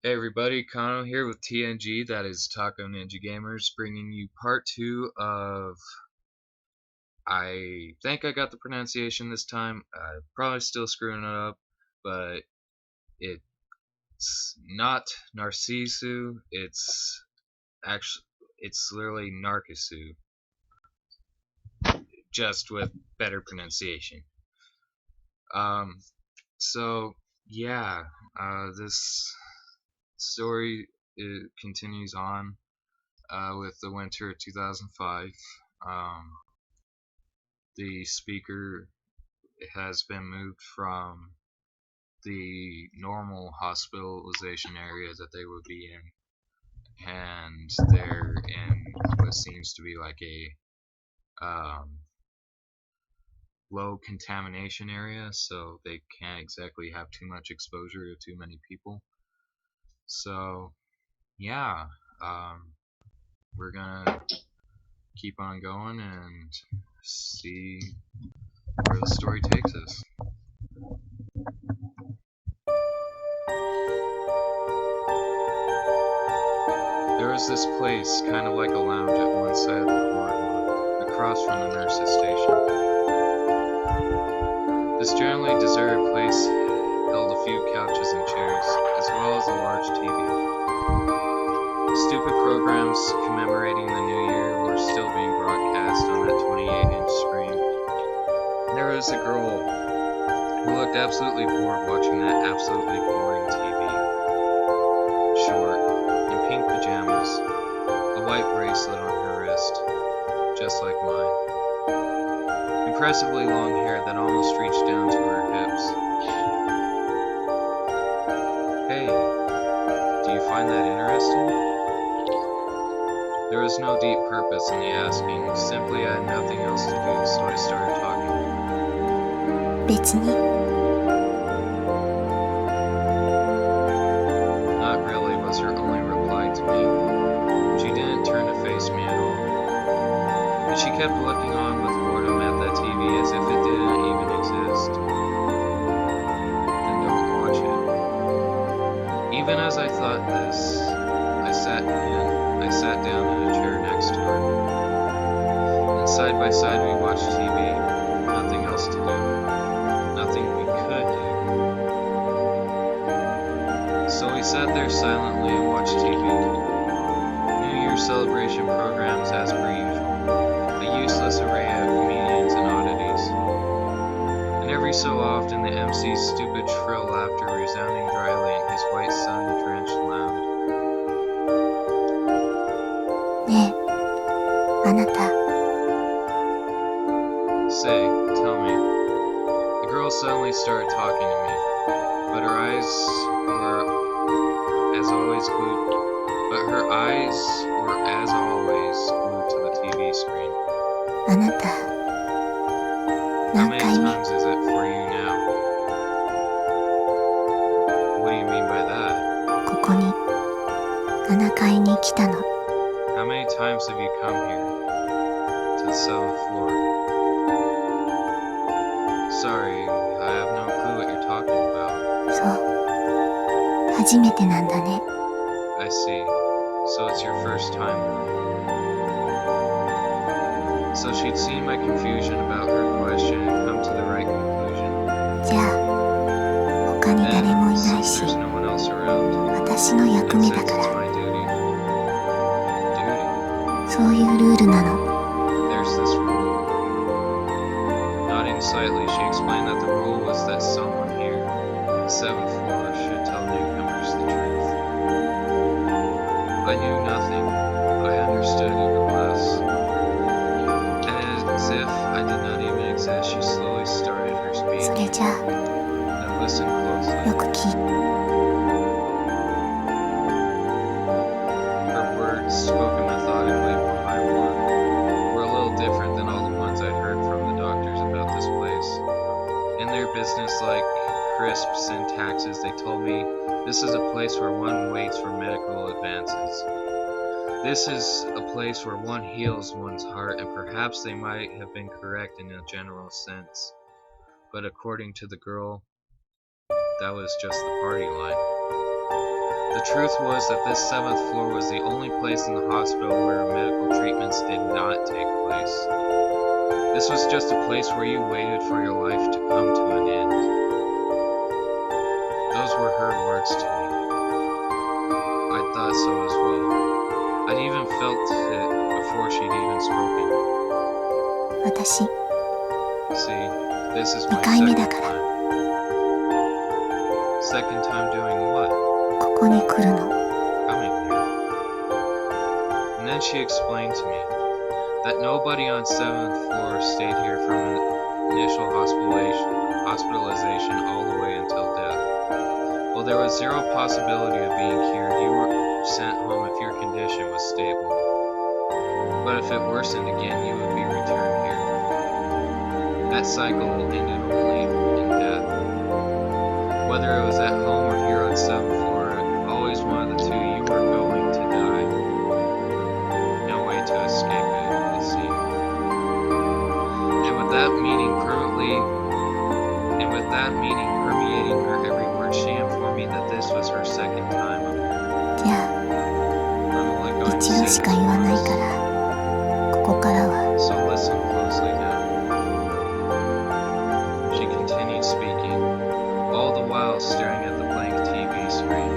Hey everybody, Kano here with TNG, that is Taco Ninja Gamers, bringing you part 2 of, I think I got the pronunciation this time, probably still screwing it up, but it's not Narcissu, it's literally Narcissu, just with better pronunciation. Um, so, yeah, this story continues on. With the winter of 2005, the speaker has been moved from the normal hospitalization area that they would be in, and they're in what seems to be like a low contamination area, so they can't exactly have too much exposure to too many people. So, yeah, we're gonna keep on going and see where the story takes us. There was this place, kind of like a lounge at one side of the corridor, across from the nurse's station. This generally deserted place held a few couches and chairs, as well as a large TV. Stupid programs commemorating the new year were still being broadcast on that 28-inch screen. There was a girl who looked absolutely bored watching that absolutely boring TV. Short, in pink pajamas, a white bracelet on her wrist, just like mine. Impressively long hair that almost reached down to her hips. Hey, do you find that interesting? There was no deep purpose in the asking, simply I had nothing else to do, so I started talking. 別に Not really was her only reply to me. She didn't turn to face me at all. And she kept looking on with boredom at that TV as if it didn't even exist. Then don't watch it. Even as I thought this, I sat down in a chair next to her. And side by side we watched TV. Nothing else to do. Nothing we could do. So we sat there silently and watched TV. New Year celebration programs as per usual. A useless array of comedians and oddities. And every so often the MC's stupid shrill laughter resounding dryly in his white sun-drenched lounge. ねえあなた Say, tell me. The girl suddenly started talking to me, but her eyes were as always glued to the TV screen. あなた How 何 many 回目 times is it for you now? What do you mean by that? ここに7階に来たの How many times have you come here? To the 7th floor. Sorry, I have no clue what you're talking about. そう初めてなんだね I see. So it's your first time then. So she'd seen my confusion about her question and come to the right conclusion. じゃあ他に誰もい Then, ない since し there's no one else around, 私の役 and 目 since だか it's ら my duty, そういうルールなの there's this rule. Nodding slightly, she explained that the rule was that someone here, the 7th floor, should tell newcomers the truth. I knew nothing. I understood even less. And as if I did not even exist, she slowly started her そ speech. れじゃ Then listened あ closely. よく聞いて Her words, spoken methodically one by one, were a little different than all the ones I'd heard from the doctors about this place. In their business-like, crisp syntaxes, they told me, this is a place where one waits for medical advances. This is a place where one heals one's heart, and perhaps they might have been correct in a general sense. But according to the girl, that was just the party line. The truth was that this 7th floor was the only place in the hospital where medical treatments did not take place. This was just a place where you waited for your life to come to an end. Those were her words to me. I thought so as well. I'd even felt it before she'd even spoken. 私、 See, this is my 2回目 second だから。 time. Second time doing what? ここに来るの。 Coming here. And then she explained to me that nobody on 7th floor stayed here from initial hospitalization all the way until death. While there was zero possibility of being cured, you were sent home if your condition was stable. But if it worsened again, you would be returned here. That cycle ended only in death. Whether it was at home or here on 7th floor, always one of the two, you were going to die. No way to escape it, you see. And with that meaning permeating her every word, she informed me that this was her second time up here. じゃあ、 I'm only going to 一 say 度し this か言わない once. から、ここからは So listen closely now. She continued speaking, all the while staring at the blank TV screen.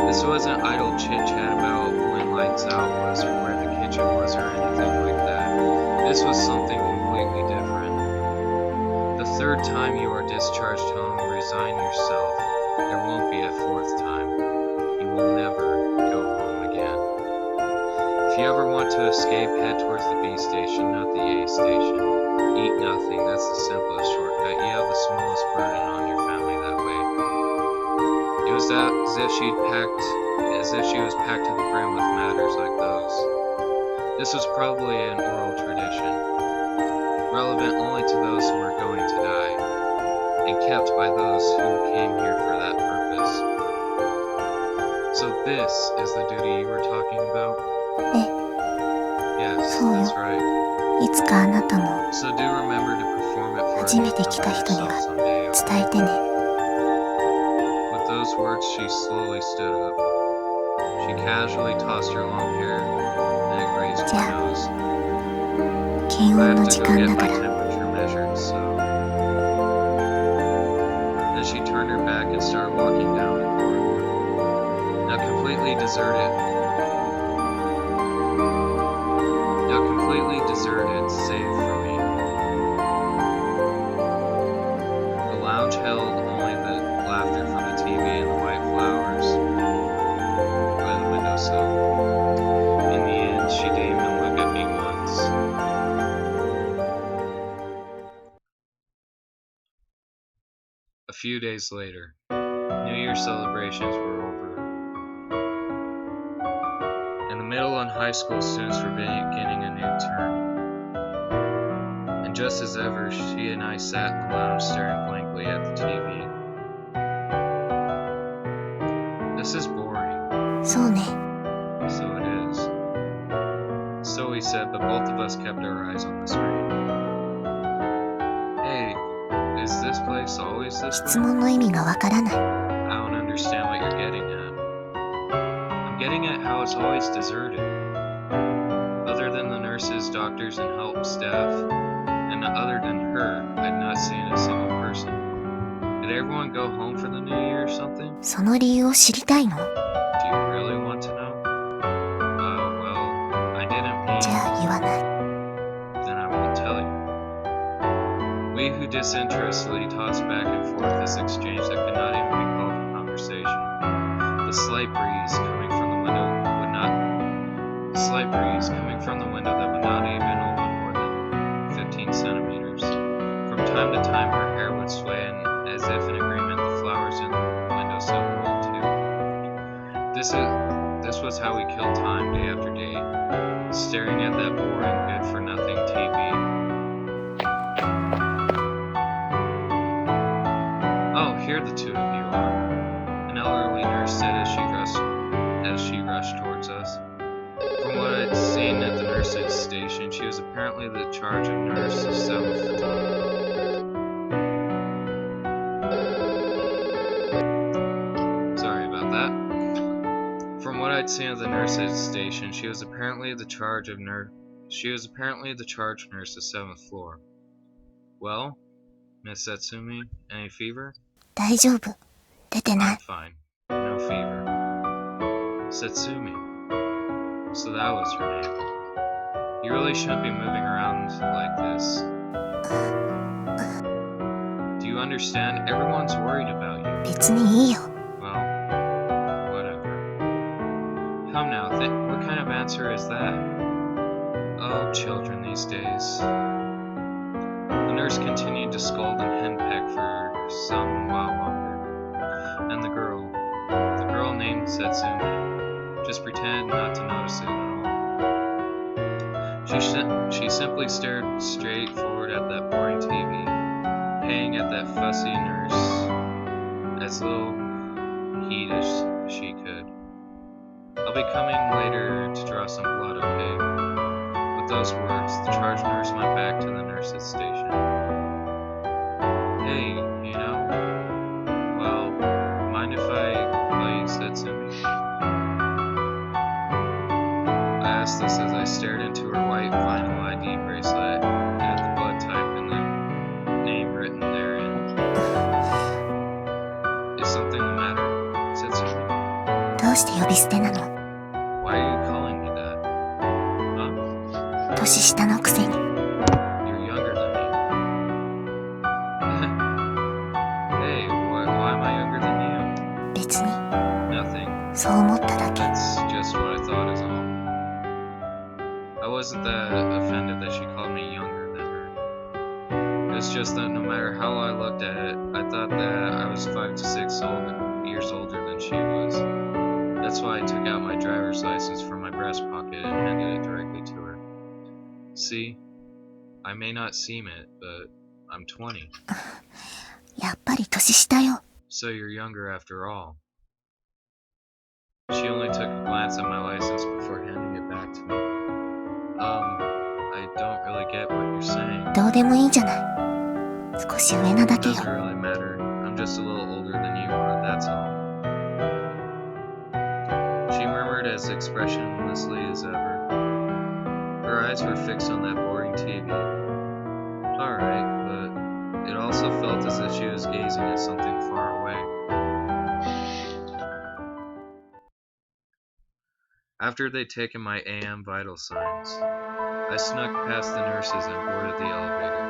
This wasn't idle chit-chat about when lights out was or where the kitchen was or anything like that. This was something completely different. The third time you are discharged home, resign yourself. There won't be a fourth time. You will never go home again. If you ever want to escape, head towards the B station, not the A station. Eat nothing, that's the simplest shortcut. You have the smallest burden on your family that way. It was as if she was packed to the brim with matters like those. This was probably an oral tradition, relevant only to those who were going to die, and kept by those who came here for that purpose. So this is the duty you were talking about? え、 Yes, そうよ。 that's right. いつかあなたも So do remember to perform it for 初めて来た人に yourself は someday. 伝えてね。 With those words, she slowly stood up. She casually tossed her long hair, and it grazed my Yeah. nose. 検 I 温 have の to 時 go 間 get だ my から。 temperature measured, so... Then she turned her back and started walking down the corridor. Now completely deserted, save for me. The lounge held only the laughter from the TV and the white flowers by the windowsill. In the end, she didn't even look at me once. A few days later, New Year celebrations were over. And the middle and high school students were beginning a new term. And just as ever, she and I sat in the lounge staring blankly at the TV. This is boring. そうね。 So it is. So we said, but both of us kept our eyes on the screen. Hey, is this place always this 質 way? 問の意味がわからない。 I don't understand what you're getting at. I'm getting at how it's always deserted. Other than the nurses, doctors, and help staff, and other than her, I'd not seen a single person. Did everyone go home for the new year or something? その理由を知りたいの？ Do you really want to know? Well, I didn't じ mean... ゃあ言わない。 Then I won't tell you. We who disinterestedly tossed back and forth this exchange that could not even be called a conversation. The slight breeze coming from the window that would not even open more than 15 centimeters. From time to time, her hair would sway, and as if in agreement, the flowers in the windowsill would too. This was how we killed time day after day, staring at that boring, good-for-nothing TV. Oh, here the two of you are, an elderly nurse said as she rushed towards us. From what I'd seen at the nurse's station, she was apparently the charge of nurse of 7th floor. Sorry about that. I'd seen of the nurse at the station, she was apparently the charge nurse of 7th floor. Well, Miss Satsumi, any fever? 大丈夫。出てな I'm い。 fine. No fever. Satsumi. So that was her name. You really shouldn't be moving around like this. Do you understand? Everyone's worried about you. 別にいいよ。 Well, whatever. Come now, what kind of answer is that? Oh, children these days. The nurse continued to scold and henpeck for some while longer. And the girl named Satsumi, just pretended not to notice it at all. She simply stared straight forward at that boring TV, paying at that fussy nurse as little heed as she could. I'll be coming later to draw some blood, okay? With those words, the charge nurse went back to the nurse's station. Hey, you know, well, mind if I call you Satsumi? I asked this as I stared into her white vinyl ID bracelet and at the blood type and the name written therein. Is something the matter, Satsumi? どうして呼び捨てなの？ Why are you calling me that? Huh? 年下のくせに。 You're younger than me. Hey, why am I younger than you? 別に、 Nothing. そう思っただけ。 That's just what I thought is all. I wasn't that offended that she called me younger than her. It's just that no matter how I looked at it, I thought that I was 5 to 6 years older than she was. That's why I took out my driver's license from my breast pocket and handed it directly to her. See, I may not seem it, but I'm 20. やっぱり年下よ。 So you're younger after all. She only took a glance at my license before handing it back to me. I don't really get what you're saying. どうでもいいじゃない。少し上なだ It けよ。 doesn't really matter. I'm just a little older than you are, that's all. She murmured as expressionlessly as ever. Her eyes were fixed on that boring TV. Alright, but it also felt as if she was gazing at something far away. After they'd taken my AM vital signs, I snuck past the nurses and boarded the elevator.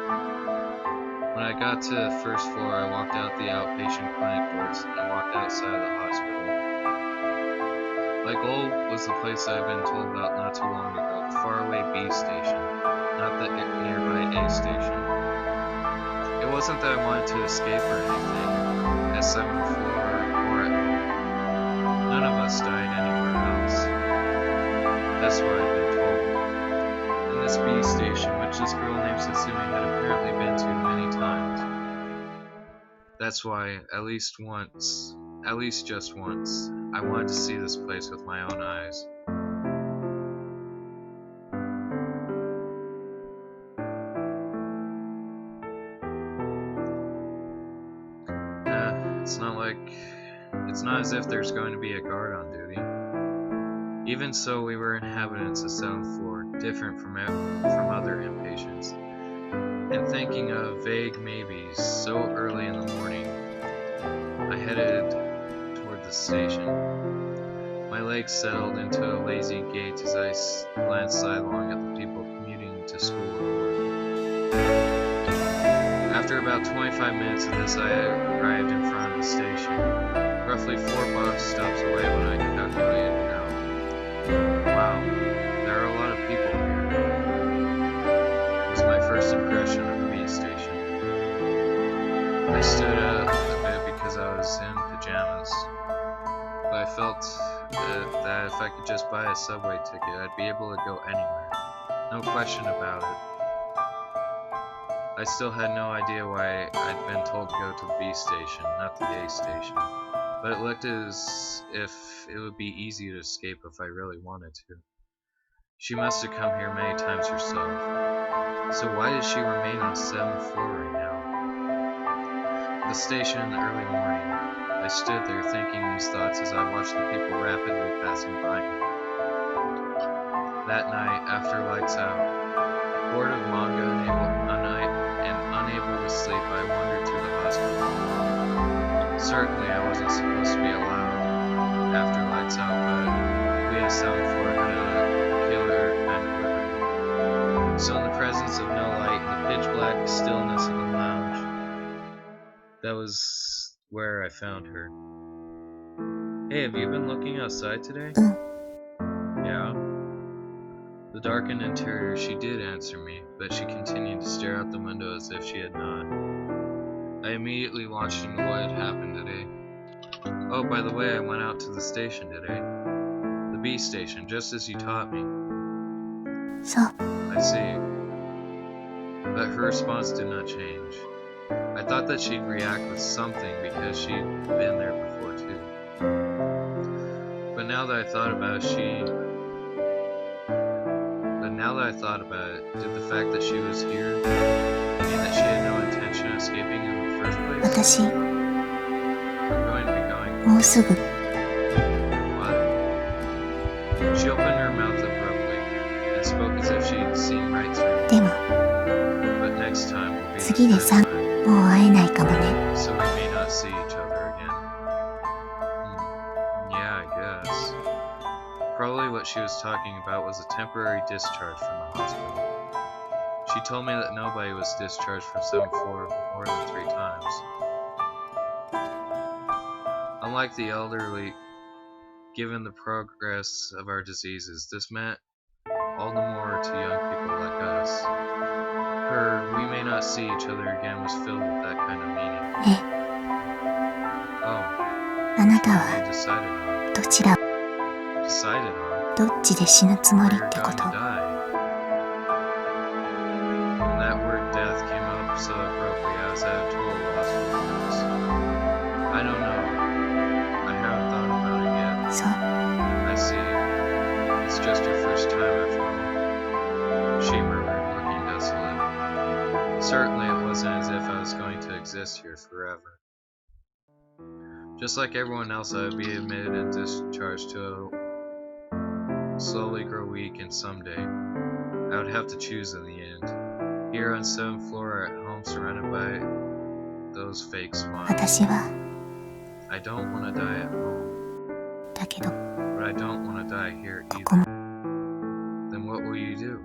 When I got to the first floor, I walked out the outpatient clinic doors and walked outside the hospital. My goal was the place I've been told about not too long ago, the faraway B station, not the nearby A station. It wasn't that I wanted to escape or anything, at 7th floor or at home. None of us died anywhere else. That's what I've been told. And this B station, which this girl named Satsumi had apparently been to many times. That's why, at least just once, I wanted to see this place with my own eyes. It's not as if there's going to be a guard on duty. Even so, we were inhabitants of 7th floor, different from other inpatients. And thinking of vague maybes so early in the morning, I headed toward the station. My legs settled into a lazy gait as I glanced sidelong at the people commuting to school or work. After about 25 minutes of this, I arrived in front of the station, roughly 4 bus stops away when I calculated it out. Wow, there are a lot of people here. It was my first impression of the B station. I stood up a bit because I was in pajamas, but I felt that if I could just buy a subway ticket, I'd be able to go anywhere. No question about it. I still had no idea why I'd been told to go to the B station, not the A station, but it looked as if it would be easy to escape if I really wanted to. She must have come here many times herself. So why does she remain on 7th floor right now? The station in the early morning, I stood there thinking these thoughts as I watched the people rapidly passing by me. That night, after lights out, bored of manga and unable to sleep, I wandered through the hospital. Certainly I wasn't supposed to be allowed after lights out, but we at 7th floor had a peculiar kind of liberty. So in the presence of no light and the pitch black stillness of the lounge, that was where I found her. Hey, have you been looking outside today? Yeah? The darkened interior, she did answer me, but she continued to stare out the window as if she had not. I immediately launched into what had happened today. Oh, by the way, I went out to the station today. The B station, just as you taught me. そう。 I see. But her response did not change. I thought that she'd react with something because she'd been there before too. But now that I thought about it, did the fact that she was here mean that she had no intention of escaping in the first place? 私、 I'm going to be going. もうすぐ What? She opened her mouth abruptly and spoke as if she'd seen right through me. でも But next time will be the 次で third 3 time, もう会えないかもね。 so we may not see each other again. Yeah, I guess. Probably what she was talking about was a temporary discharge from the hospital. She told me that nobody was discharged from 7th floor more than 3 times. Unlike the elderly, given the progress of our diseases, this meant all the more to young people like us. Her "we may not see each other again" was filled with that kind of meaning. ね、 Oh, あなた they は decided on. どちら、 Decided on? どっちで死ぬつもり You're ってこ going と to die. When that word death came up so abruptly, I was at a total loss for words. I don't know. I haven't thought about it yet. そう。 I see. It's just your first time after all. She murmured, looking desolate. Certainly it wasn't as if I was going to exist here forever. Just like everyone else, I would be admitted and discharged to slowly grow weak, and someday I would have to choose in the end. Here on 7th floor or at home surrounded by those fake smiles. 私は I don't want to die at home, だけど but I don't want to die here ここ either. も Then what will you do?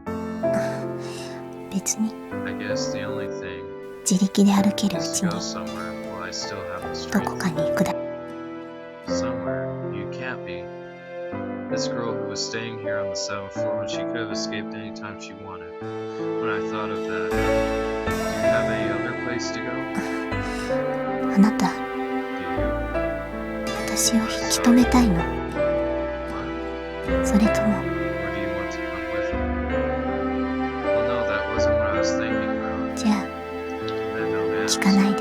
別に I guess the only thing 自力で歩けるう is ち to に go somewhere while I still have the どこ strength. かに行くだ。 Somewhere you can't be. This girl who was staying here on the 7th floor when she could have escaped any time she wanted. When I thought of that, do you have any other place to go? あなた、 Do you? 私を引き止めたいの？ What? それとも Or do you want to come with me? Well, no, that wasn't what I was thinking about. じゃあ Then no 聞 manners. かないで。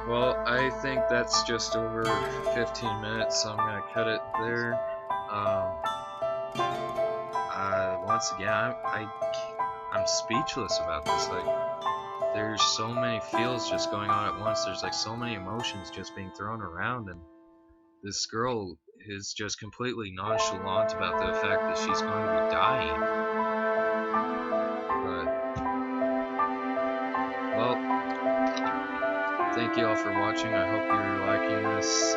Well, I think that's just over 15 minutes, so I'm gonna cut it there. Once again, I'm speechless about this. Like, there's so many feels just going on at once. There's like so many emotions just being thrown around, and this girl is just completely nonchalant about the fact that she's going to be dying. But, well, thank you all for watching. I hope you're liking this.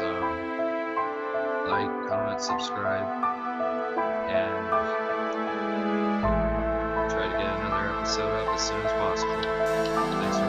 Like, comment, subscribe, and try to get another episode up as soon as possible. Thanks for